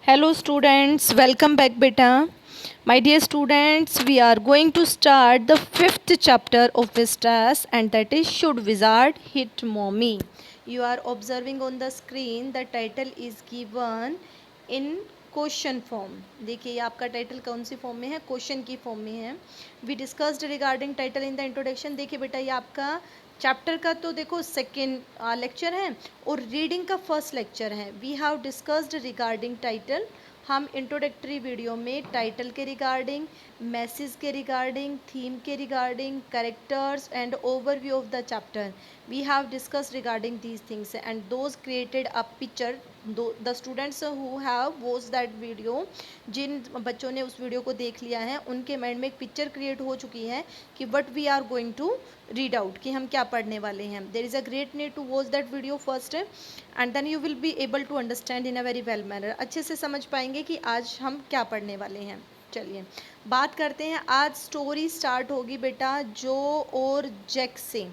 Hello students, welcome back beta. My dear students, we are going to start the fifth chapter of Vistas and that is Should Wizard Hit Mommy? You are observing on the screen the title is given in question form. देखिए ये आपका title कौन सी form में है, question की form में है. We discussed regarding title in the introduction. देखिए बेटा ये आपका चैप्टर का तो देखो सेकेंड लेक्चर है और रीडिंग का फर्स्ट लेक्चर है. We have discussed regarding title. हम इंट्रोडक्टरी वीडियो में टाइटल के रिगार्डिंग, मैसेज के रिगार्डिंग, थीम के regarding, characters and overview of the chapter we have discussed regarding these things and those created a picture. The students who have watch that video, जिन बच्चों ने उस video को देख लिया है उनके माइंड में एक पिक्चर क्रिएट हो चुकी है कि what we are going to read out, कि हम क्या पढ़ने वाले हैं. There is a great need to watch that video first and then you will be able to understand in a very well manner. अच्छे से समझ पाएंगे कि आज हम क्या पढ़ने वाले हैं. चलिए बात करते हैं. आज स्टोरी स्टार्ट होगी बेटा जो और जैक से.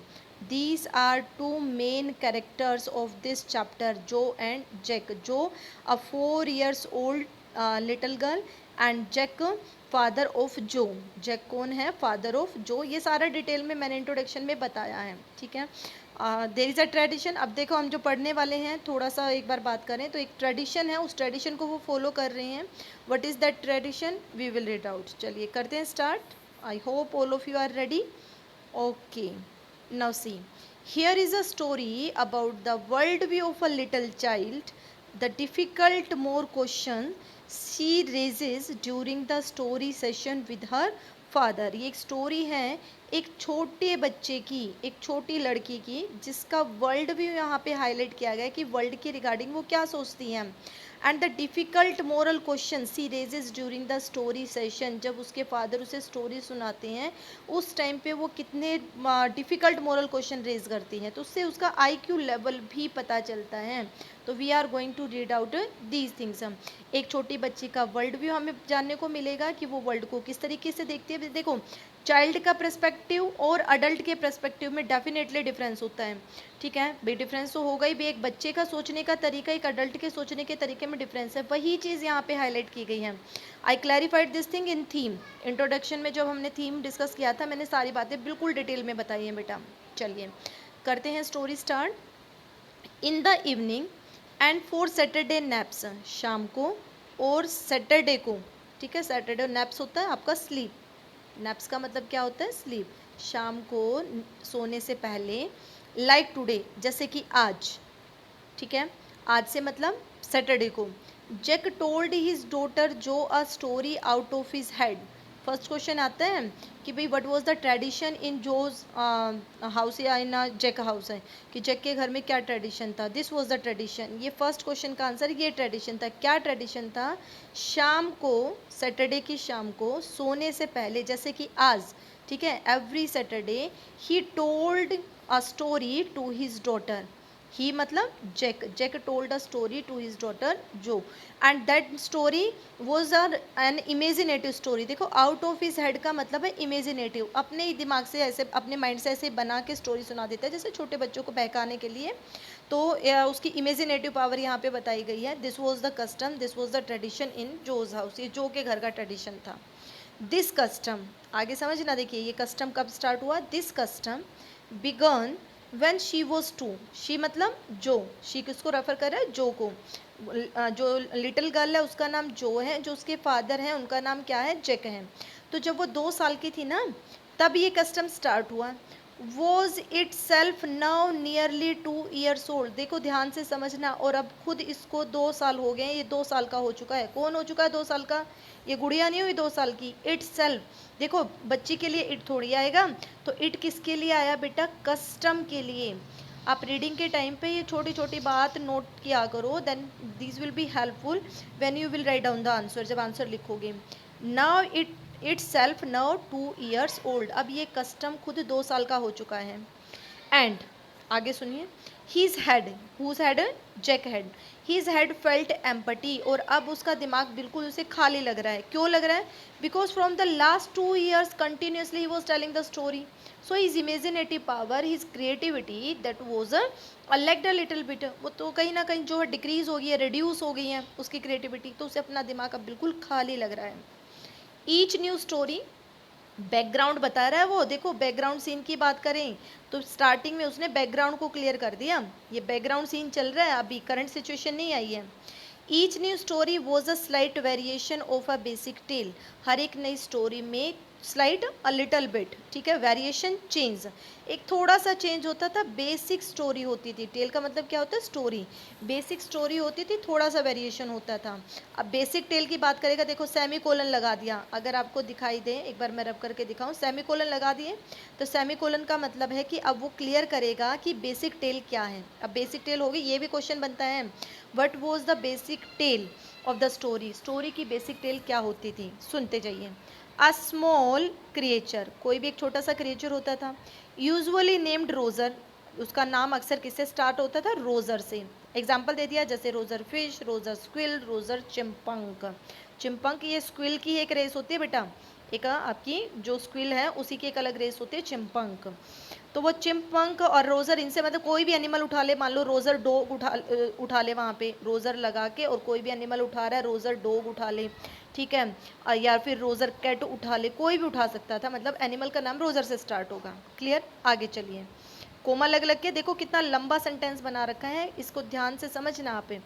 These are two main characters of this chapter, Joe and Jack. Joe, a 4 years old little girl, and Jack, father of जो. जैक कौन है? फादर ऑफ जो. ये सारा डिटेल में मैंने इंट्रोडक्शन में बताया है. ठीक है. देर इज़ अ ट्रेडिशन. अब देखो हम जो पढ़ने वाले हैं थोड़ा सा एक बार बात करें तो एक ट्रेडिशन है, उस ट्रेडिशन को वो फॉलो कर रहे हैं. What is that tradition? We will read out. चलिए करते हैं start. I hope all of you are ready. Okay. Now see, here is a story about the world view of a little child. The difficult more question she raises during the story session with her father. ये एक story है एक छोटे बच्चे की, एक छोटी लड़की की, जिसका वर्ल्ड व्यू यहाँ पे हाईलाइट किया गया है कि वर्ल्ड के रिगार्डिंग वो क्या सोचती हैं. And the difficult moral question she raises during the story session. जब उसके फादर उसे स्टोरी सुनाते हैं उस टाइम पे वो कितने डिफ़िकल्ट मोरल क्वेश्चन रेज करती हैं, तो उससे उसका IQ लेवल भी पता चलता है. तो we are going to read out these things. हम एक छोटी बच्ची का वर्ल्ड व्यू हमें जानने को मिलेगा कि वो वर्ल्ड को किस तरीके से देखती है. देखो चाइल्ड का पर्सपेक्टिव और अडल्ट के पर्सपेक्टिव में डेफिनेटली डिफरेंस होता है. ठीक है भाई, डिफरेंस तो होगा ही भी. एक बच्चे का सोचने का तरीका एक अडल्ट के सोचने के तरीके में डिफरेंस है. वही चीज़ यहाँ पे हाईलाइट की गई है. I clarified this thing in theme. Introduction में जब हमने थीम डिस्कस किया था मैंने सारी बातें बिल्कुल डिटेल में बताई हैं बेटा. चलिए करते हैं story start. In the evening and for Saturday naps. शाम को और सैटरडे को. ठीक है, सैटरडे नैप्स होता है आपका स्लीप. नैप्स का मतलब क्या होता है? स्लीप. शाम को सोने से पहले. लाइक टुडे, जैसे कि आज. ठीक है, आज से मतलब सैटरडे को. Jack told his daughter Jo a story out of his head. First question आता है कि भाई what was the tradition in Jo's house या इन जैक हाउस है कि जैक के घर में क्या ट्रेडिशन था. This was the tradition. ये फर्स्ट क्वेश्चन का आंसर ये ट्रेडिशन था. क्या ट्रेडिशन था? शाम को, सैटरडे की शाम को सोने से पहले, जैसे कि आज. ठीक है, every Saturday he told a story to his daughter. He मतलब Jack. Jack told a story to his daughter Jo. And that story was an imaginative story. देखो आउट ऑफ हिज हेड का मतलब है इमेजिनेटिव. अपने ही दिमाग से ऐसे, अपने माइंड से ऐसे बना के स्टोरी सुना देता है जैसे छोटे बच्चों को बहकाने के लिए. तो उसकी इमेजिनेटिव पावर यहाँ पे बताई गई है. This was the custom, this was the tradition in Jo's house. ये जो के घर का ट्रेडिशन था. दिस कस्टम, आगे समझना. देखिए ये कस्टम कब स्टार्ट हुआ. This custom began when she was 2. she मतलब जो. she किसको रेफर कर रहा है? जो को. जो लिटिल गर्ल है उसका नाम जो है, जो उसके फादर हैं उनका नाम क्या है? जैक है. तो जब वो 2 साल की थी ना तब ये कस्टम स्टार्ट हुआ. Was it self now nearly 2 years old. देखो ध्यान से समझना. और अब खुद इसको 2 साल हो गए. ये 2 साल का हो चुका है. कौन हो चुका है 2 साल का? ये गुड़िया नहीं हुई 2 साल की. It self. देखो बच्ची के लिए इट थोड़ी आएगा, तो इट किसके लिए आया बेटा? कस्टम के लिए. आप रीडिंग के टाइम पे ये छोटी छोटी बात नोट किया करो. Then this will be helpful when you will write down the answer. जब आंसर लिखोगे. Now itself now 2 years old. अब ये कस्टम खुद 2 साल का हो चुका है. एंड आगे सुनिए. His head, whose head? Jack head. His head felt empty. और अब उसका दिमाग बिल्कुल उसे खाली लग रहा है. क्यों लग रहा है? Because from the last 2 years continuously he was telling the story. So his imaginative power, his creativity that was legged a little bit, वो तो कहीं ना कहीं जो है डिक्रीज हो गई है, रिड्यूस हो गई है उसकी क्रिएटिविटी, तो उसे अपना दिमाग अब बिल्कुल खाली लग रहा है. ईच न्यू स्टोरी, बैकग्राउंड बता रहा है वो, देखो बैकग्राउंड सीन की बात करें तो स्टार्टिंग में उसने बैकग्राउंड को क्लियर कर दिया. ये बैकग्राउंड सीन चल रहा है, अभी करंट सिचुएशन नहीं आई है. Each new story was a slight variation of a basic tale, हर एक नई स्टोरी में स्लाइट अ लिटल बिट, ठीक है, वेरिएशन चेंज, एक थोड़ा सा चेंज होता था. बेसिक स्टोरी होती थी, टेल का मतलब क्या होता है, स्टोरी, बेसिक स्टोरी होती थी, थोड़ा सा वेरिएशन होता था. अब बेसिक टेल की बात करेगा, देखो सेमी कोलन लगा दिया, अगर आपको दिखाई दे, एक बार मैं रब करके दिखाऊं, सेमी कोलन लगा दिए, तो सेमी कोलन का मतलब है कि अब वो क्लियर करेगा कि बेसिक टेल क्या है. अब बेसिक टेल होगी, ये भी क्वेश्चन बनता है, what was the basic tale of the story, story की बेसिक टेल क्या होती थी, सुनते जाइए. अ स्मॉल क्रिएचर, कोई भी एक छोटा सा क्रिएचर होता था, यूजुअली नेम्ड रोजर, उसका नाम अक्सर किससे स्टार्ट होता था, रोजर से. एग्जाम्पल दे दिया, जैसे Roger Fish, Roger Squirrel, Roger Chipmunk. Chipmunk ये स्क्विल की एक रेस होती है बेटा, एक आपकी जो स्क्विल है उसी की एक अलग रेस होती है चिंपंक. तो वो चिंपंक और रोजर, इनसे मतलब कोई भी एनिमल उठा ले, मान लो रोजर डॉग उठा ले, वहाँ पे रोजर लगा के, और कोई भी एनिमल उठा रहा है, रोजर डॉग उठा ले, ठीक है, या फिर रोजर कैट उठा ले, कोई भी उठा सकता था, मतलब एनिमल का नाम रोजर से स्टार्ट होगा. क्लियर, आगे चलिए. कोमा लग लग के देखो कितना लंबा सेंटेंस बना रखा है, इसको ध्यान से समझना आप.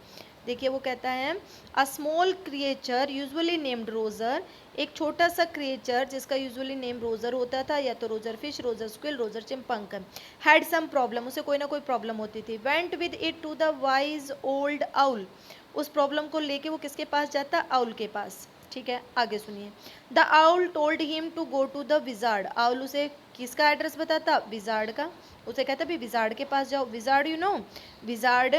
देखिए वो कहता है a small creature usually named Roger, एक छोटा सा क्रिएचर जिसका यूजुअली नेम रोजर होता था, या तो Roger Fish, Roger Squirrel, Roger Chipmunk, had some problem, उसे कोई ना कोई प्रॉब्लम होती थी. Went with it to the wise old owl, उस प्रॉब्लम को लेके वो किसके पास जाता, आउल के पास. ठीक है, आगे सुनिए. The owl told him to go to the wizard, owl उसे किसका एड्रेस बताता, विजार्ड का. उसे कहता भी विजार्ड के पास जाओ. Wizard you know, wizard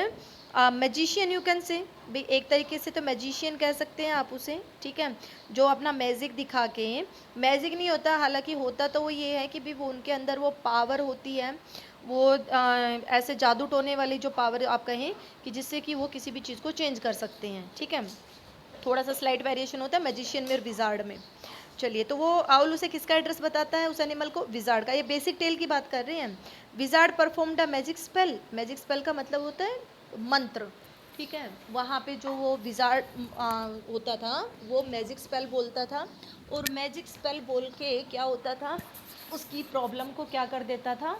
magician you can से, भाई एक तरीके से तो मैजिशियन कह सकते हैं आप उसे, ठीक है, जो अपना मैजिक दिखा के, मैजिक नहीं होता, हालांकि होता तो वो ये है कि भी वो उनके अंदर वो पावर होती है, वो ऐसे जादू टोने वाली जो पावर आप कहें कि जिससे कि वो किसी भी चीज़ को चेंज कर सकते हैं. ठीक है, थोड़ा सा स्लाइट वेरिएशन होता है मैजिशियन में और विजार्ड में. चलिए, तो वो आउल उसे किसका एड्रेस बताता है, उस एनिमल को, विजार्ड का. ये बेसिक टेल की बात कर रहे हैं. Wizard performed a magic spell, magic spell का मतलब होता है मंत्र. ठीक है, वहाँ पे जो वो विजार्ड होता था वो मैजिक स्पेल बोलता था, और मैजिक स्पेल बोल के क्या होता था, उसकी प्रॉब्लम को क्या कर देता था,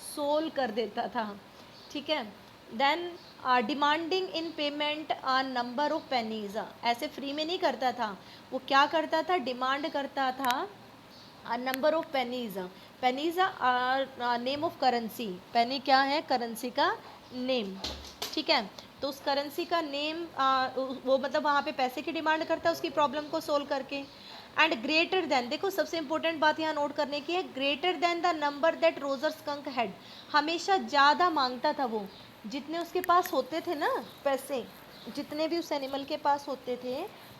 सोल्व कर देता था. ठीक है, then demanding in payment a number of pennies, ऐसे फ्री में नहीं करता था, वो क्या करता था, डिमांड करता था a number of pennies. Pennies name of currency, penny क्या है, करेंसी का नेम. ठीक है, तो उस करेंसी का नेम वो मतलब वहाँ पे पैसे की डिमांड करता है उसकी प्रॉब्लम को सोल्व करके. एंड ग्रेटर देन, देखो सबसे इंपॉर्टेंट बात यहाँ नोट करने की है, greater than the number that Roger skunk had, हमेशा ज़्यादा मांगता था वो, जितने उसके पास होते थे ना पैसे, जितने भी उस एनिमल के पास होते थे,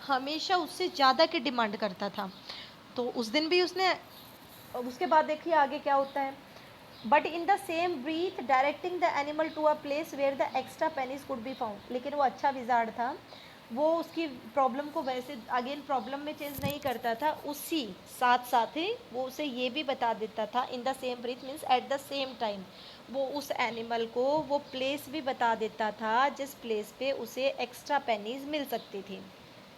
हमेशा उससे ज़्यादा की डिमांड करता था. तो उस दिन भी उसने, उसके बाद देखिए आगे क्या होता है, but in the same breath directing the animal to a place where the extra pennies could be found. लेकिन वो अच्छा विजार्ड था, वो उसकी प्रॉब्लम को वैसे अगेन प्रॉब्लम में चेंज नहीं करता था, उसी साथ साथ ही वो उसे ये भी बता देता था, in the same breath means at the same time, वो उस एनिमल को वो प्लेस भी बता देता था जिस प्लेस पे उसे एक्स्ट्रा पेनीज मिल सकती थी.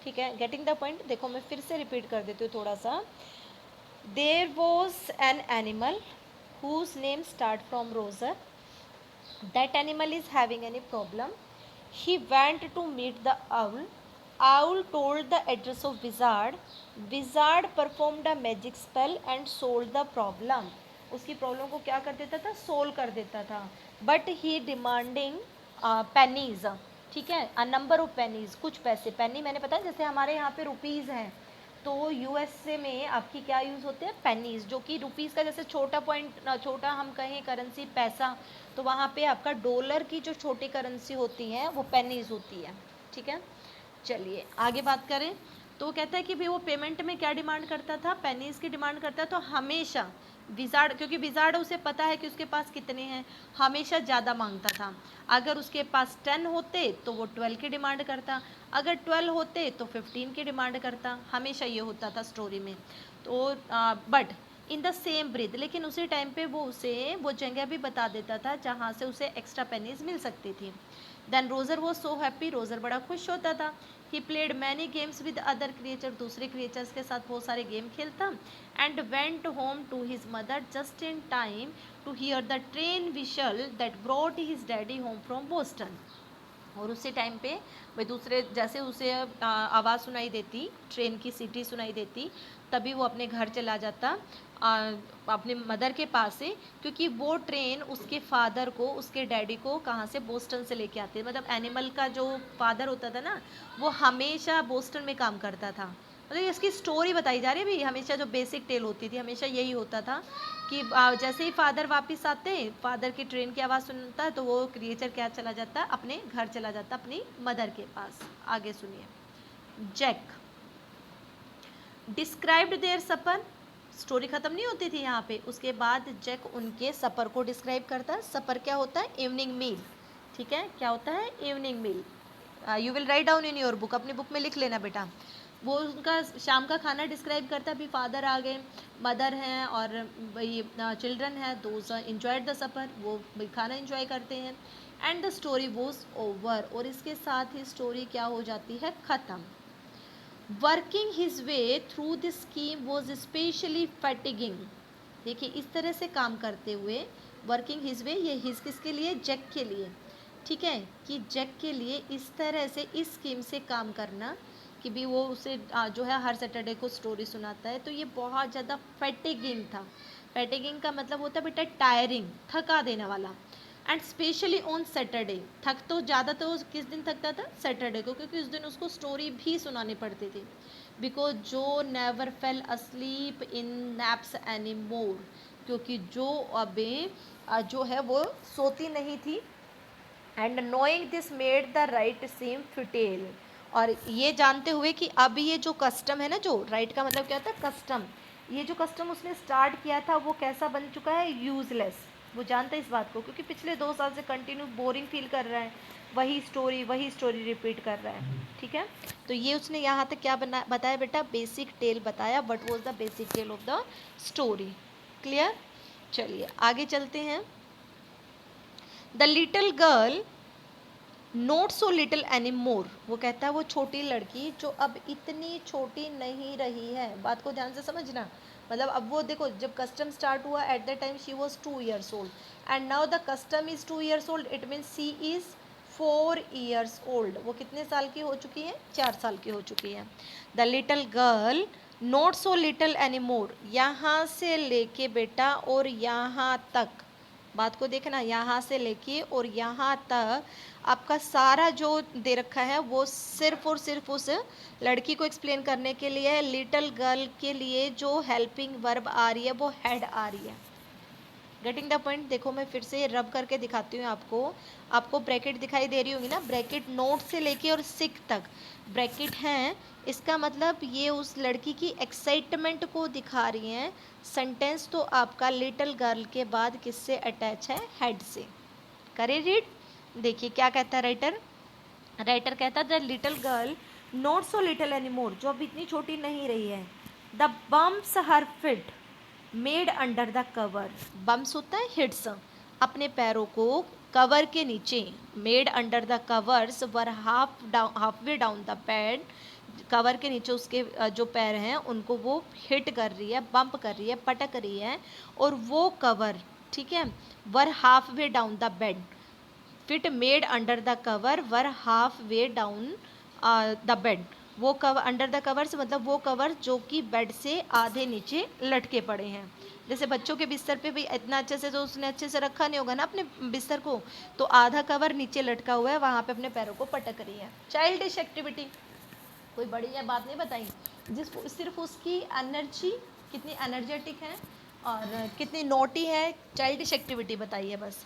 ठीक है, गेटिंग द पॉइंट. देखो मैं फिर से रिपीट कर देती हूँ थोड़ा सा. There was an animal whose name start from roser. That animal is having any problem. He went to meet the owl. Owl told the address of wizard. Wizard performed a magic spell and solved the problem. उसकी problem को क्या कर देता था, solve कर देता था. But he demanding pennies, ठीक है, अ नंबर ऑफ पेनीज, कुछ पैसे. पेनी मैंने पता है जैसे हमारे यहाँ पे रुपीज़ हैं, तो यूएसए में आपकी क्या यूज़ होते हैं, पेनीज, जो कि रुपीज़ का जैसे छोटा पॉइंट, छोटा हम कहें करेंसी पैसा, तो वहाँ पे आपका डॉलर की जो छोटी करेंसी होती है वो पेनीज होती है. ठीक है, चलिए आगे बात करें. तो वो कहता है कि भाई वो पेमेंट में क्या डिमांड करता था, पेनीज की डिमांड करता है. तो हमेशा विजार्ड, क्योंकि विजार्ड उसे पता है कि उसके पास कितने हैं, हमेशा ज़्यादा मांगता था. अगर उसके पास 10 होते तो वो 12 की डिमांड करता, अगर 12 होते तो 15 की डिमांड करता, हमेशा ये होता था स्टोरी में. तो but in the same breath, लेकिन उसी टाइम पे वो उसे वो जगह भी बता देता था जहाँ से उसे एक्स्ट्रा पेनीज मिल सकती थी। देन रोजर वो सो हैप्पी, रोजर बड़ा खुश होता था। He played many games with other creature, दूसरे क्रिएचर्स के साथ बहुत सारे गेम खेलता। And went home to his mother just in time to hear the train whistle that brought his daddy home from Boston. और उसी टाइम पे भाई दूसरे जैसे उसे आवाज़ सुनाई देती, ट्रेन की सीटी सुनाई देती, तभी वो अपने घर चला जाता अपने मदर के पास से, क्योंकि वो ट्रेन उसके फादर को, उसके डैडी को कहाँ से, बोस्टन से लेके आती है। मतलब एनिमल का जो फादर होता था ना, वो हमेशा बोस्टन में काम करता था। मतलब इसकी स्टोरी बताई जा रही है भाई, हमेशा जो बेसिक टेल होती थी हमेशा यही होता था कि जैसे ही फादर वापस आते, फादर की ट्रेन की आवाज़ सुनता है तो वो क्रिएचर क्या चला जाता है, अपने घर चला जाता, अपनी मदर के पास। आगे सुनिए। Jack described their supper, story खत्म नहीं होती थी यहाँ पे, उसके बाद जैक उनके सपर को डिस्क्राइब करता है। सपर क्या होता है, इवनिंग मील। ठीक है, क्या होता है, evening meal. You will write down in your book, अपनी बुक में लिख लेना बेटा। वो उनका शाम का खाना डिस्क्राइब करता है। अभी फादर आ गए, मदर हैं और वही चिल्ड्रन है, दोज इंजॉयड द सपर, वो खाना इंजॉय करते हैं। And the story was over, और इसके साथ ही स्टोरी क्या हो जाती है, ख़त्म। Working his way through this scheme was especially fatiguing. देखिए इस तरह से काम करते हुए, वर्किंग हिज वे, ये हिज किसके लिए, जैक के लिए। ठीक है, कि जैक के लिए इस तरह से इस स्कीम से काम करना कि भी वो उसे जो है हर सैटरडे को स्टोरी सुनाता है, तो ये बहुत ज़्यादा फैटिगिंग था। फैटिगिंग का मतलब होता है बेटा टायरिंग, थका देने वाला। एंड स्पेशली ऑन सैटरडे, थक तो ज़्यादा तो किस दिन थकता था, सैटरडे को, क्योंकि उस दिन उसको स्टोरी भी सुनानी पड़ती थी। Because Jo never fell asleep in naps any more, क्योंकि जो अबे जो है वो सोती नहीं थी। And knowing this made the rite seem futile, और ये जानते हुए कि अब ये जो कस्टम है ना, जो राइट का मतलब क्या होता है, कस्टम, ये जो कस्टम उसने स्टार्ट किया था वो कैसा बन चुका है, यूजलेस। वो जानता है इस बात को, क्योंकि पिछले 2 साल से कंटिन्यू बोरिंग फील कर रहा है, वही स्टोरी रिपीट कर रहा है। ठीक है, तो ये उसने यहाँ तक क्या बताया बेटा, बेसिक टेल बताया, what was the basic tale of the story. Clear, चलिए आगे चलते हैं। The little girl not so little any more, वो कहता है वो छोटी लड़की जो अब इतनी छोटी नहीं रही है। बात को ध्यान से समझना, मतलब अब वो देखो जब कस्टम स्टार्ट हुआ at the time she was 2 years old, and now the custom is 2 years old, it means she is 4 years old. वो कितने साल की हो चुकी है, 4 साल की हो चुकी है। The little girl not so little any मोर, यहाँ से लेके बेटा और यहाँ तक, बात को देखना, यहाँ से लेके और यहाँ तक आपका सारा जो दे रखा है वो सिर्फ और सिर्फ उस लड़की को एक्सप्लेन करने के लिए है। लिटिल गर्ल के लिए जो हेल्पिंग वर्ब आ रही है वो हैड आ रही है। Getting the point. देखो मैं फिर से रब करके दिखाती हूँ आपको, आपको ब्रैकेट दिखाई दे रही होगी ना, ब्रैकेट नोट से लेके और सिक तक ब्रैकेट हैं, इसका मतलब ये उस लड़की की एक्साइटमेंट को दिखा रही हैं। सेंटेंस तो आपका लिटिल गर्ल के बाद किससे अटैच है, हेड से। करे रीड, देखिए क्या कहता है राइटर। राइटर कहता है the little girl not so little any मोर, जो अब इतनी छोटी नहीं रही है। The bumps her fit made under the cover, bumps होता है हिट्स, अपने पैरों को कवर के नीचे, made under the covers were half way down the bed, cover के नीचे उसके जो पैर हैं उनको वो हिट कर रही है, बम्प कर रही है, पटक रही है, और वो कवर, ठीक है, where half way down the bed, feet made under the cover where half way down the bed, वो कवर अंडर द कवर्स मतलब वो कवर जो कि बेड से आधे नीचे लटके पड़े हैं। जैसे बच्चों के बिस्तर पे भी इतना अच्छे से तो उसने अच्छे से रखा नहीं होगा ना अपने बिस्तर को, तो आधा कवर नीचे लटका हुआ है, वहाँ पे अपने पैरों को पटक रही है। चाइल्डिश एक्टिविटी, कोई बड़ी यह बात नहीं बताई, जिस सिर्फ उसकी एनर्जी कितनी एनर्जेटिक है और कितनी नोटी है, चाइल्डिश एक्टिविटी बताई है बस।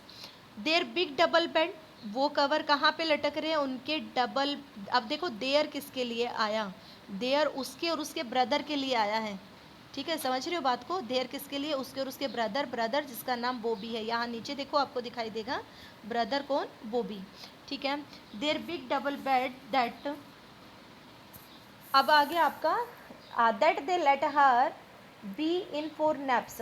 देयर बिग डबल बेड, वो कवर कहाँ पे लटक रहे हैं, उनके डबल। अब देखो देयर किसके लिए आया, देयर उसके और उसके ब्रदर के लिए आया है। ठीक है, समझ रहे हो बात को, देयर किसके लिए, उसके और उसके ब्रदर, ब्रदर जिसका नाम बॉबी है, यहाँ नीचे देखो आपको दिखाई देगा ब्रदर कौन, बॉबी। ठीक है, there big double bed that, अब आ गया आपका that they let her be in for naps,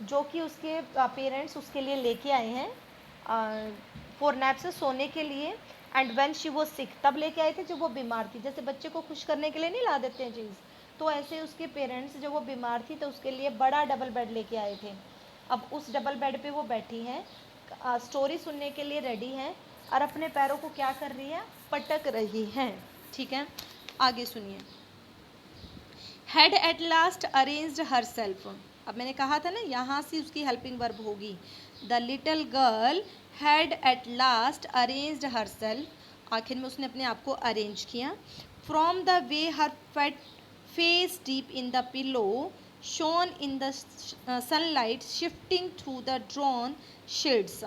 जो कि उसके पेरेंट्स उसके लिए लेके आए हैं फॉर नैप्स, सोने के लिए। And when she was sick, तब लेके आए थे जब वो बीमार थी। जैसे बच्चे को खुश करने के लिए नहीं ला देते हैं चीज़, तो ऐसे उसके पेरेंट्स जब वो बीमार थी तो उसके लिए बड़ा डबल बेड लेके आए थे। अब उस डबल बेड पे वो बैठी हैं, स्टोरी सुनने के लिए रेडी हैं, और अपने पैरों को क्या कर रही है, पटक रही हैं। ठीक है, आगे सुनिए। Had at last arranged herself, अब मैंने कहा था ना यहाँ से उसकी हेल्पिंग वर्ब होगी। The little girl had at last arranged herself, आखिर में उसने अपने आप को अरेंज किया। From the way her fat face deep in the pillow shone in the sunlight shifting through the drawn shades.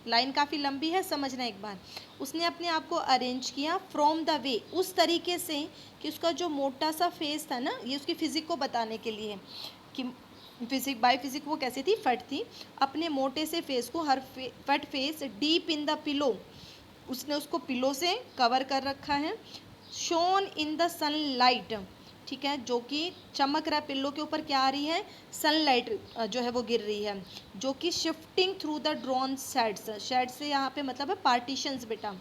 Line काफ़ी लंबी है, समझना एक बार। उसने अपने आप को अरेंज किया फ्रॉम द वे, उस तरीके से कि उसका जो मोटा सा फेस था ना, ये उसकी फिजिक को बताने के लिए कि फिजिक बाय फिजिक वो कैसी थी, फट थी। अपने मोटे से फेस को, हर फट face deep in the pillow, उसने उसको पिलो से कवर कर रखा है। शोन इन द सनलाइट, ठीक है, जो कि चमक रहा है, पिल्लो के ऊपर क्या आ रही है, सनलाइट जो है वो गिर रही है, जो कि shifting through the drawn shades, shade से यहाँ पे मतलब है पार्टीशंस बेटा,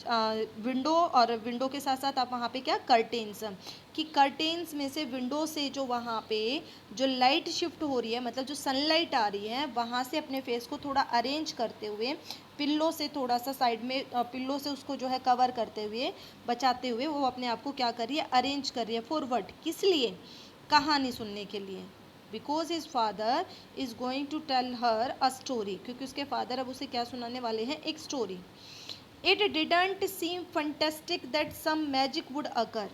विंडो, और विंडो के साथ साथ आप वहाँ पे क्या, कर्टेन्स, कि कर्टेन्स में से, विंडो से जो वहाँ पे जो लाइट शिफ्ट हो रही है, मतलब जो सनलाइट आ रही है, वहाँ से अपने फेस को थोड़ा अरेंज करते हुए, पिल्लो से थोड़ा सा साइड में, पिल्लो से उसको जो है कवर करते हुए, बचाते हुए, वो अपने आप को क्या कर रही है, अरेंज कर रही है। फॉरवर्ड किस लिए, कहानी सुनने के लिए। Because his father is going to tell her a story, क्योंकि उसके फादर अब उसे क्या सुनाने वाले हैं, एक story. It didn't seem fantastic that some magic would occur,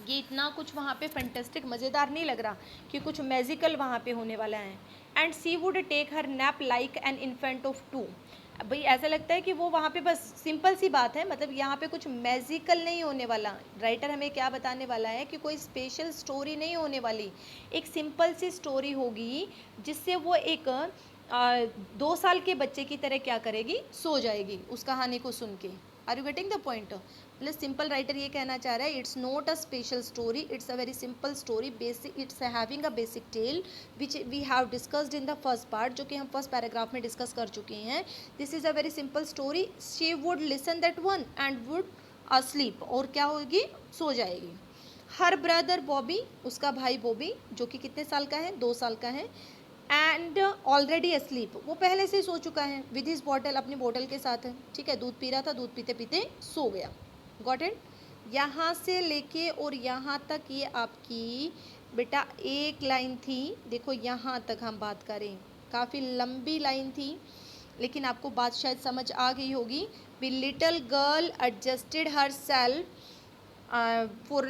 ये इतना कुछ वहाँ पे फंटेस्टिक मज़ेदार नहीं लग रहा कि कुछ मैजिकल वहाँ पे होने वाला है। And she would take her nap like an infant of 2, भाई ऐसा लगता है कि वो वहाँ पे बस सिंपल सी बात है, मतलब यहाँ पे कुछ मैजिकल नहीं होने वाला। राइटर हमें क्या बताने वाला है कि कोई स्पेशल स्टोरी नहीं होने वाली, एक सिंपल सी स्टोरी होगी जिससे वो एक 2 साल के बच्चे की तरह क्या करेगी, सो जाएगी उस कहानी को सुन के। Are you getting the point, मतलब सिंपल राइटर ये कहना चाह रहा है, it's not a special story, it's a very simple story, basic, it's having a basic tale which we have discussed in the first part, जो कि हम first paragraph में डिस्कस कर चुके हैं। This is a very simple story, she would listen that one and would asleep, और क्या होगी, सो जाएगी। हर ब्रदर बॉबी, उसका भाई बॉबी, जो कि कितने साल का है, 2 साल का है। एंड ऑलरेडी अस्लीप, वो पहले से ही सो चुका है, विद हिज बॉटल, अपनी बॉटल के साथ है, ठीक है, दूध पी रहा था, दूध पीते पीते सो गया। Got it. यहाँ से लेके और यहाँ तक ये आपकी बेटा एक लाइन थी, देखो यहाँ तक हम बात करें, काफ़ी लंबी लाइन थी, लेकिन आपको बात शायद समझ आ गई होगी। We little girl adjusted herself for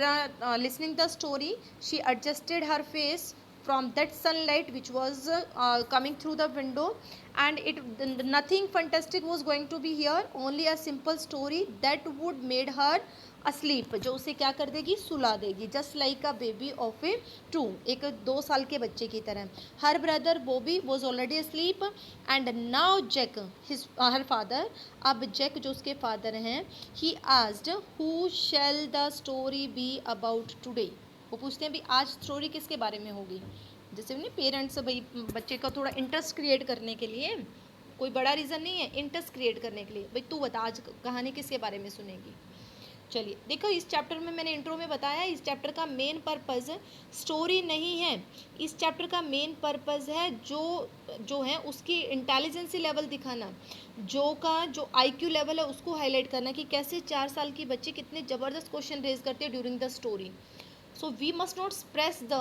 listening the story, she adjusted her face from that sunlight which was coming through the window, and nothing fantastic was going to be here, only a simple story that would made her asleep, जो उसे क्या कर देगी, सुला देगी, just like a baby of a 2, एक 2 साल के बच्चे की तरह। her brother Bobby was already asleep and now Jack, his her father, अब जैक जो उसके फादर हैं, he asked who shall the story be about today, वो पूछते हैं भी आज स्टोरी किसके बारे में होगी। जैसे नहीं, पेरेंट्स भाई बच्चे का थोड़ा इंटरेस्ट क्रिएट करने के लिए, कोई बड़ा रीज़न नहीं है, इंटरेस्ट क्रिएट करने के लिए, भाई तू बता आज कहानी किसके बारे में सुनेगी। चलिए देखो, इस चैप्टर में मैंने इंट्रो में बताया, इस चैप्टर का मेन पर्पस स्टोरी नहीं है, इस चैप्टर का मेन पर्पस है जो जो है उसकी इंटेलिजेंसी लेवल दिखाना, जो का जो आईक्यू लेवल है उसको हाईलाइट करना, कि कैसे 4 साल की बच्ची कितने ज़बरदस्त क्वेश्चन रेज करते हैं during the story. So we must not suppress the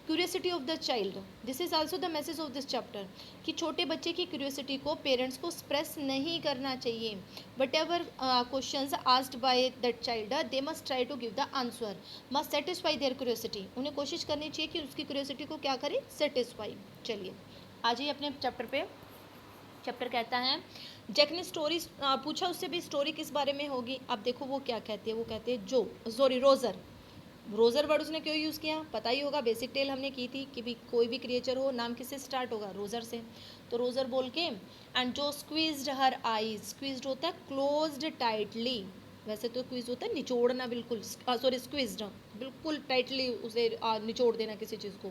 curiosity of the child. This is also the message of this chapter, कि छोटे बच्चे की क्यूरियोसिटी को पेरेंट्स को स्प्रेस नहीं करना चाहिए। Whatever question asked by that child, they must try to give the answer, must satisfy their curiosity, उन्हें कोशिश करनी चाहिए कि उसकी क्यूरियोसिटी को क्या करे, सेटिस्फाई। चलिए आ जाइए अपने चैप्टर पे। चैप्टर कहता है, जैक ने स्टोरी पूछा उससे भी स्टोरी किस बारे में होगी। अब देखो वो क्या कहते हैं, वो कहते हैं रोज़र, रोज़र वर्ड उसने क्यों यूज़ किया, पता ही होगा, बेसिक टेल हमने की थी कि भी कोई भी क्रिएचर हो नाम किससे स्टार्ट होगा, रोज़र से, तो रोज़र बोल के। एंड जो स्क्वीज्ड हर आईज, स्क्वीज्ड होता है क्लोज्ड टाइटली, वैसे तो स्क्वीज होता है निचोड़ना बिल्कुल, सॉरी स्क्वीज्ड बिल्कुल टाइटली उसे निचोड़ देना किसी चीज़ को।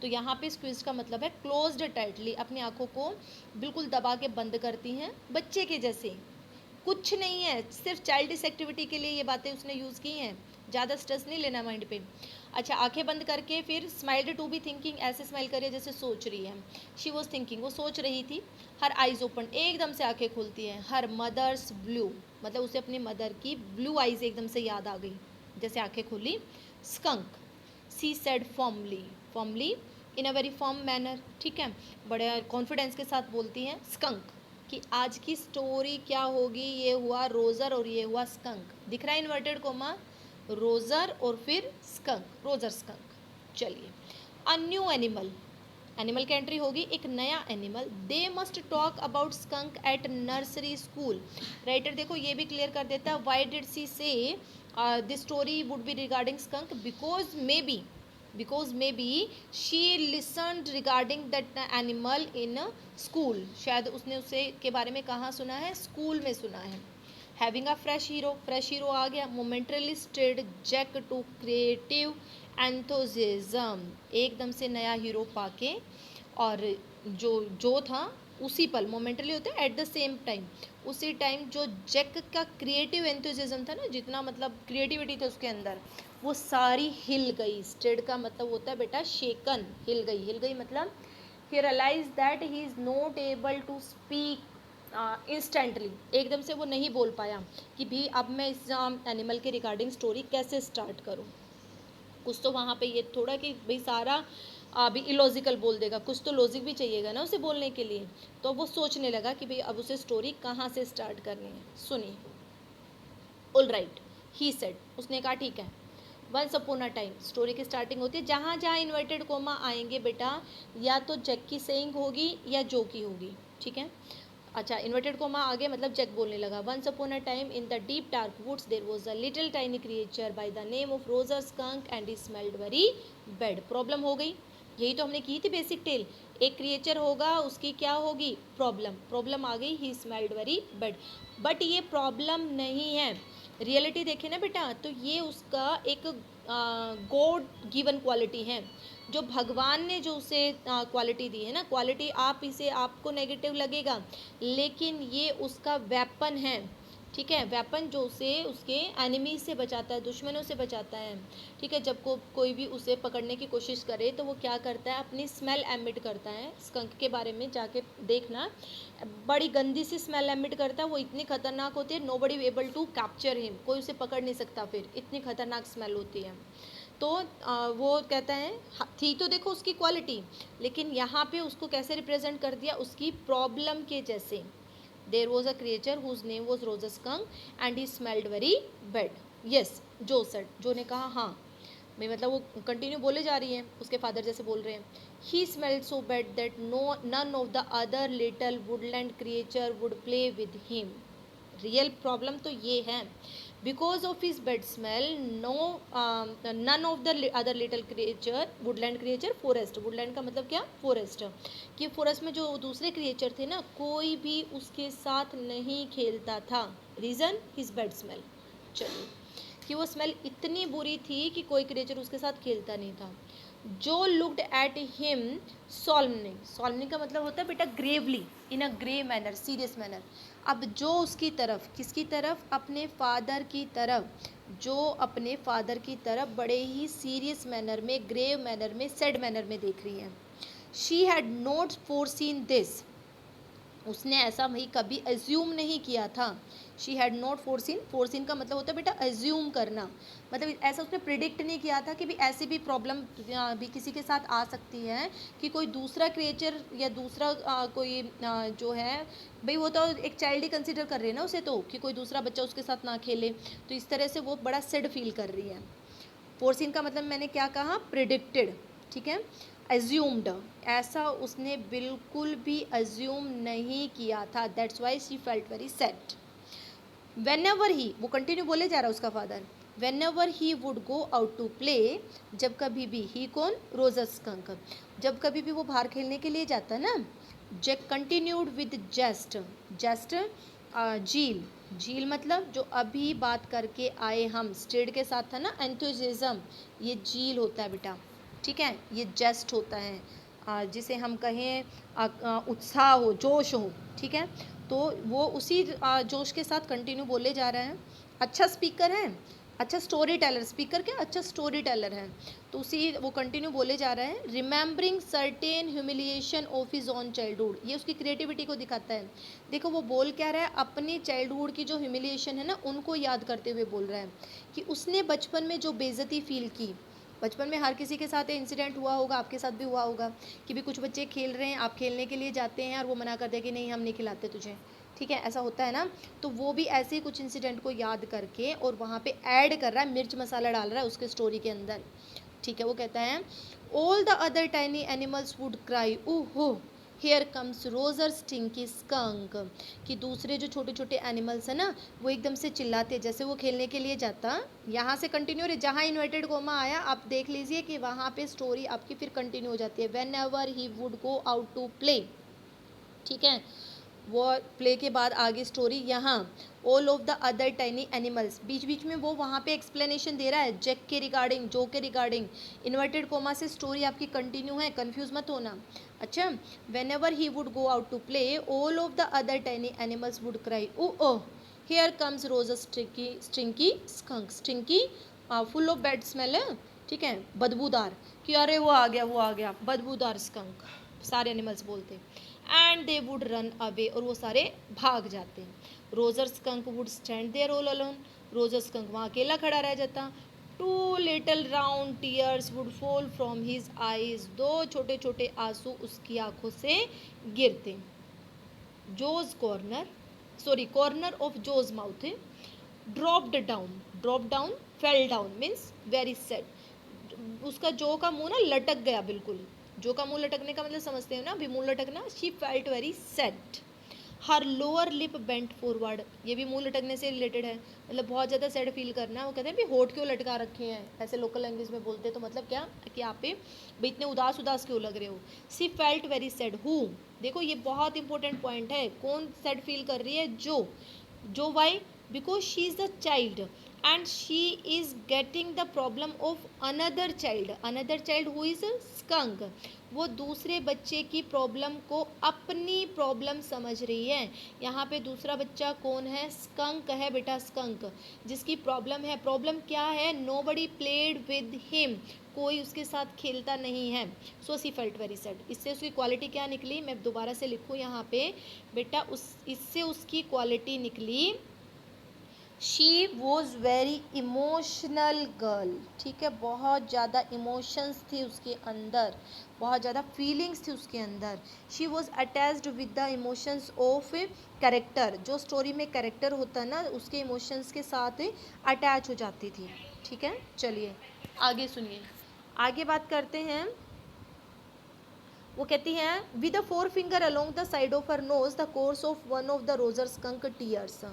तो यहाँ पे स्क्वीज का मतलब है क्लोज्ड टाइटली, अपनी आँखों को बिल्कुल दबा के बंद करती हैं, बच्चे के जैसे। कुछ नहीं है, सिर्फ चाइल्डिश एक्टिविटी के लिए ये बातें उसने यूज़ की हैं, ज़्यादा स्ट्रेस नहीं लेना माइंड पे। अच्छा, आंखें बंद करके फिर स्माइल्ड टू बी थिंकिंग, ऐसे स्माइल करिए जैसे सोच रही है। शी वॉज थिंकिंग, वो सोच रही थी। हर आइज ओपन, एकदम से आंखें खुलती हैं। हर मदर्स ब्लू, मतलब उसे अपनी मदर की ब्लू आइज एकदम से याद आ गई जैसे आंखें खुली। Skunk, she said formally, formally in a very form manner, ठीक है, बड़े कॉन्फिडेंस के साथ बोलती हैं स्कंक कि आज की स्टोरी क्या होगी। ये हुआ रोज़र और ये हुआ स्कंक, दिख रहा है इन्वर्टेड कोमा, रोज़र और फिर स्कंक, रोज़र स्कंक। चलिए, अ न्यू एनिमल, एनिमल की एंट्री होगी, एक नया animal. They must talk about skunk at nursery school. Writer देखो ये भी क्लियर कर देता है, वाई डिड सी से this story would be regarding skunk, because maybe she listened regarding that animal in school, शायद उसने उसे के बारे में कहाँ सुना है, स्कूल में सुना है। हैविंग अ फ्रेश हीरो आ गया। Momentarily stirred Jack to creative enthusiasm, एकदम से नया हीरो पाके, और जो था उसी पल, मोमेंटली होता है एट द सेम टाइम, उसी टाइम जो जैक का क्रिएटिव एंथुजिज्म था ना, जितना मतलब क्रिएटिविटी थी उसके अंदर, वो सारी हिल गई। स्टेड का मतलब होता है बेटा शेकन, हिल गई मतलब he realize that he is not able to speak instantly, एकदम से वो नहीं बोल पाया कि भी अब मैं इस एनिमल के रिगार्डिंग स्टोरी कैसे स्टार्ट करूँ। कुछ तो वहाँ पे ये थोड़ा कि भाई सारा अभी इलॉजिकल बोल देगा, कुछ तो लॉजिक भी चाहिएगा ना उसे बोलने के लिए। तो वो सोचने लगा कि भाई अब उसे स्टोरी कहाँ से स्टार्ट करनी है। सुनिए, ऑल राइट ही सेड, उसने कहा ठीक है। Once upon a time, story की स्टार्टिंग होती है, जहाँ जहाँ इन्वर्टेड कोमा आएंगे बेटा, या तो जैक की सेइंग होगी या जो की होगी, ठीक है। अच्छा, इन्वर्टेड कोमा आगे मतलब जैक बोलने लगा। Once upon a time in the deep dark woods there was a little tiny creature by the name of Roger skunk and he smelled very bad. Problem हो गई, यही तो हमने की थी बेसिक टेल। एक क्रिएचर होगा, उसकी क्या होगी, प्रॉब्लम आ गई, ही स्मेल्ड वेरी बैड। बट ये प्रॉब्लम नहीं है, रियलिटी देखे ना बेटा, तो ये उसका एक गॉड गिवन क्वालिटी है, जो भगवान ने जो उसे क्वालिटी दी है ना। क्वालिटी आप इसे, आपको नेगेटिव लगेगा, लेकिन ये उसका वेपन है, ठीक है। वेपन जो उसे उसके एनिमी से बचाता है, दुश्मनों से बचाता है, ठीक है। जब कोई भी उसे पकड़ने की कोशिश करे तो वो क्या करता है, अपनी स्मेल एमिट करता है। स्कंक के बारे में जाके देखना, बड़ी गंदी सी स्मेल एमिट करता है, वो इतनी खतरनाक होती है, nobody able to capture him, कोई उसे पकड़ नहीं सकता, फिर इतनी खतरनाक स्मेल होती है। तो वो कहता है, थी तो देखो उसकी क्वालिटी, लेकिन यहाँ पे उसको कैसे रिप्रेजेंट कर दिया, उसकी प्रॉब्लम के जैसे। There was a creature whose name was Roger skunk and he smelled very bad. Yes, Jo said, Jo ने कहा हाँ, मैं मतलब वो कंटिन्यू बोले जा रही है, उसके फादर जैसे बोल रहे हैं। He smelled so bad that none of the other little woodland creature would play with him. Real problem तो ये है, because of his bad smell none of the other little creature, woodland creature, forest, woodland का मतलब क्या, forest, कि forest में जो दूसरे क्रिएचर थे ना, कोई भी उसके साथ नहीं खेलता था। Reason, his bad smell. चलिए, कि वो स्मेल इतनी बुरी थी कि कोई क्रिएचर उसके साथ खेलता नहीं था। जो लुक्ड एट हिम सॉल्मनी, सॉल्मनी का मतलब होता है बेटा ग्रेवली, इन अ ग्रे मैनर, सीरियस मैनर। अब जो उसकी तरफ, किसकी तरफ, अपने फादर की तरफ, जो अपने फादर की तरफ बड़े ही सीरियस मैनर में, ग्रेव मैनर में, सैड मैनर में देख रही है। She had not foreseen this, उसने ऐसा भाई कभी एज्यूम नहीं किया था। She had not foreseen, foreseen का मतलब होता है बेटा एज्यूम करना, मतलब ऐसा उसने प्रिडिक्ट नहीं किया था कि भी ऐसी भी प्रॉब्लम भी किसी के साथ आ सकती है, कि कोई दूसरा क्रिएचर या दूसरा कोई जो है, भाई वो तो एक चाइल्ड ही कंसिडर कर रहे हैं ना उसे, तो कि कोई दूसरा बच्चा उसके साथ ना खेले, तो इस तरह से वो बड़ा सैड फील कर रही है। फोरसीन का मतलब मैंने क्या कहा, प्रिडिक्टेड, ठीक है। एज्यूम्ड, ऐसा उसने बिल्कुल भी एज्यूम नहीं किया था, that's why she felt very sad. Whenever he, वो कंटिन्यू बोले जा रहा है उसका father, whenever he would go out to play, जब कभी भी, ही कौन, रोजर स्कंक, जब कभी भी वो बाहर खेलने के लिए जाता ना, जैक कंटिन्यूड विद जेस्ट, जेस्ट झील, झील मतलब जो अभी बात करके आए हम, स्टेड के साथ था ना एंथुजिज्म, ये झील होता है बेटा, ठीक है। ये जेस्ट होता है, जिसे हम कहें उत्साह हो, जोश हो, ठीक है। तो वो उसी जोश के साथ कंटिन्यू बोले जा रहे हैं। अच्छा स्पीकर है, अच्छा स्टोरी टेलर, स्पीकर क्या अच्छा स्टोरी टेलर है, तो उसी वो कंटिन्यू बोले जा रहे हैं। Remembering certain humiliation of his own childhood, ये उसकी क्रिएटिविटी को दिखाता है। देखो वो बोल क्या रहा है, अपनी चाइल्डहुड की जो ह्यूमिलिएशन है ना उनको याद करते हुए बोल रहा है कि उसने बचपन में जो बेइज्जती फील की। बचपन में हर किसी के साथ इंसिडेंट हुआ होगा, आपके साथ भी हुआ होगा कि भी कुछ बच्चे खेल रहे हैं, आप खेलने के लिए जाते हैं और वो मना कर दे कि नहीं हम नहीं खिलाते तुझे, ठीक है, ऐसा होता है ना। तो वो भी ऐसे ही कुछ इंसिडेंट को याद करके और वहाँ पे ऐड कर रहा है, मिर्च मसाला डाल रहा है उसके स्टोरी के अंदर, ठीक है। वो कहता है all the other tiny animals would cry oho here comes Roger Stinky Skunk, कि दूसरे जो छोटे छोटे एनिमल्स हैं ना वो एकदम से चिल्लाते जैसे वो खेलने के लिए जाता। यहाँ से कंटिन्यू रहे, जहाँ इन्वर्टेड कोमा आया आप देख लीजिए कि वहाँ पे स्टोरी आपकी फिर कंटिन्यू हो जाती है। Whenever he would go out to play, ठीक है। वो प्ले के बाद आगे स्टोरी यहाँ all of the other tiny animals, बीच बीच में वो वहाँ पे एक्सप्लेनेशन दे रहा है जैक के रिगार्डिंग, जो के रिगार्डिंग। इन्वर्टेड कोमा से स्टोरी आपकी कंटिन्यू है, कंफ्यूज मत होना। अच्छा, whenever he would go out to play all of the other tiny animals would cry o oh here comes Roger stinky stinky skunk, stinky full of bad smell है, ठीक है, बदबूदार, कि अरे वो आ गया वो आ गया, बदबूदार स्कंक सारे एनिमल्स बोलते हैं। And they would run away, और वो सारे भाग जाते हैं। Roger skunk would stand there all alone, Roger skunk वहाँ अकेला खड़ा रह जाता। Two little round tears would fall from his eyes, दो छोटे छोटे आंसू उसकी आंखों से गिरते। Jo's corner, sorry corner of Jo's mouth dropped down, drop down fell down means very sad, उसका जो का मुंह ना लटक गया बिल्कुल। जो का मुंह लटकने का मतलब समझते हो ना, अभी मुंह लटकना। She felt very sad, her lower lip bent forward, ये भी मुंह लटकने से रिलेटेड है, मतलब बहुत ज़्यादा सैड फील करना है। वो कहते हैं भी होठ क्यों लटका रखे हैं, ऐसे लोकल लैंग्वेज में बोलते हैं, तो मतलब क्या कि आप पे भाई इतने उदास उदास क्यों लग रहे हो। सी फेल्ट वेरी सैड हु, देखो ये बहुत इंपॉर्टेंट पॉइंट है, कौन सैड फील कर रही है, Jo, Jo why, because she is the child and she is getting the problem of another child, another child who is skunk, वो दूसरे बच्चे की प्रॉब्लम को अपनी प्रॉब्लम समझ रही है। यहाँ पे दूसरा बच्चा कौन है, स्कंक है बेटा, स्कंक जिसकी प्रॉब्लम है। प्रॉब्लम क्या है, nobody played with him, कोई उसके साथ खेलता नहीं है। So she felt very sad, इससे उसकी क्वालिटी क्या निकली, मैं दोबारा से लिखूँ यहाँ पे बेटा, उस इससे उसकी क्वालिटी निकली she was very emotional girl, ठीक है, बहुत ज़्यादा इमोशंस थी उसके अंदर, बहुत ज़्यादा फीलिंग्स थी उसके अंदर। She was attached with the emotions of character, जो स्टोरी में कैरेक्टर होता है ना उसके इमोशंस के साथ अटैच हो जाती थी, ठीक है। चलिए आगे सुनिए, आगे बात करते हैं। वो कहती हैं with the four finger along the side of her nose the course of one of the Roger skunk tears,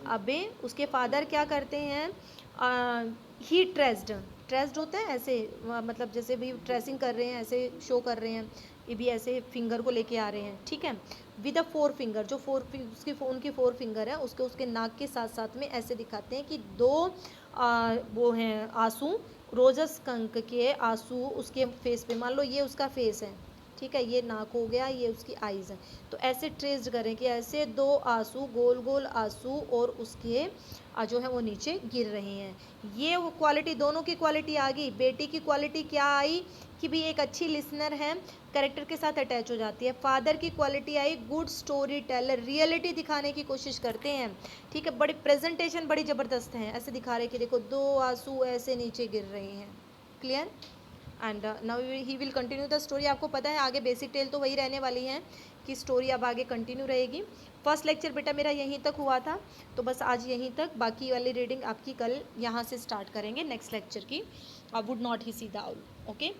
अबे उसके फादर क्या करते हैं, ही ट्रेस्ड, ट्रेस्ड होता है ऐसे, मतलब जैसे भी ट्रेसिंग कर रहे हैं ऐसे शो कर रहे हैं, ये भी ऐसे फिंगर को लेके आ रहे हैं, ठीक है। विद अ फोर फिंगर, जो उसकी उनकी फोर फिंगर है उसके उसके नाक के साथ साथ में ऐसे दिखाते हैं कि दो वो हैं आंसू, रोजस कंक के आंसू उसके फेस पे, मान लो ये उसका फेस है, ठीक है, ये नाक हो गया, ये उसकी आईज है, तो ऐसे ट्रेस करें कि ऐसे दो आंसू, गोल गोल आंसू, और उसके जो है वो नीचे गिर रहे हैं। ये वो क्वालिटी, दोनों की क्वालिटी आ गई। बेटी की क्वालिटी क्या आई कि भी एक अच्छी लिसनर है, करेक्टर के साथ अटैच हो जाती है। फादर की क्वालिटी आई गुड स्टोरी टेलर, रियलिटी दिखाने की कोशिश करते हैं, ठीक है, बड़ी प्रेजेंटेशन बड़ी ज़बरदस्त है, ऐसे दिखा रहे कि देखो दो आंसू ऐसे नीचे गिर रहे हैं। Clear, and now he will continue the story. आपको पता है आगे बेसिक टेल तो वही रहने वाली है कि स्टोरी अब आगे कंटिन्यू रहेगी। फर्स्ट लेक्चर बेटा मेरा यहीं तक हुआ था, तो बस आज यहीं तक, बाकी वाली रीडिंग आपकी कल यहाँ से स्टार्ट करेंगे नेक्स्ट लेक्चर की। I would not he see the owl, okay.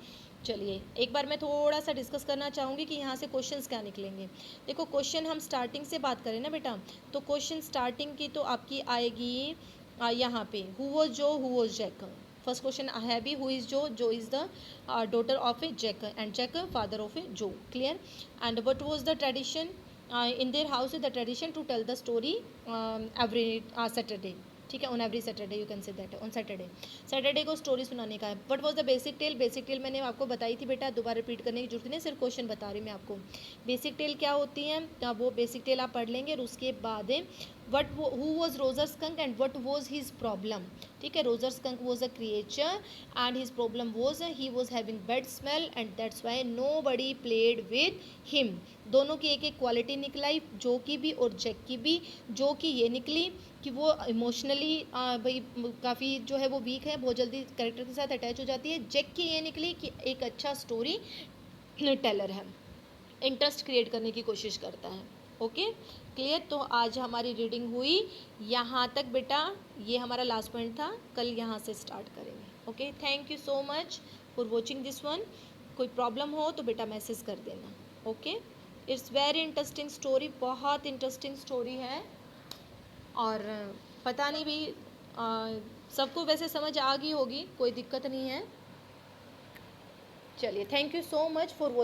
चलिए एक बार मैं थोड़ा सा डिस्कस करना चाहूँगी कि यहाँ से क्वेश्चंस क्या निकलेंगे। देखो क्वेश्चन हम स्टार्टिंग से बात करें ना बेटा, तो क्वेश्चन स्टार्टिंग की तो आपकी आएगी यहाँ पे who was Jo, who was Jack. First question है भी who is Jo, Jo is the daughter of a Jack and Jack father of a Jo, clear. And what was the tradition, in their house is the tradition to tell the story every Saturday. ठीक है, on every Saturday you can say that, on Saturday को story सुनाने का है. What was the basic tale मैंने आपको बताई थी बेटा, दोबारा रिपीट करने की जरूरत नहीं, सिर्फ क्वेश्चन बता रही मैं आपको. बेसिक टेल क्या होती है, वो बेसिक टेल आप पढ़ लेंगे और उसके बाद what who was Roger skunk and what was his problem. ठीक है, Roger skunk was a creature and his problem was he was having bad smell and that's why nobody played with him. दोनों की एक एक quality निकलाई, जो की भी और जैक की भी. जो कि ये निकली कि वो इमोशनली भाई काफ़ी जो है वो वीक है, बहुत जल्दी कैरेक्टर के साथ अटैच हो जाती है. जैक की ये निकली कि एक अच्छा स्टोरी टेलर है, इंटरेस्ट क्रिएट करने की कोशिश करता है. Okay, clear. तो आज हमारी रीडिंग हुई यहाँ तक बेटा, ये हमारा लास्ट पॉइंट था, कल यहाँ से स्टार्ट करेंगे. Okay, thank you so much for watching this one. कोई प्रॉब्लम हो तो बेटा मैसेज कर देना. Okay, it's very interesting story, बहुत इंटरेस्टिंग स्टोरी है. और पता नहीं भी सबको वैसे समझ आ गई होगी, कोई दिक्कत नहीं है. चलिए, thank you so much for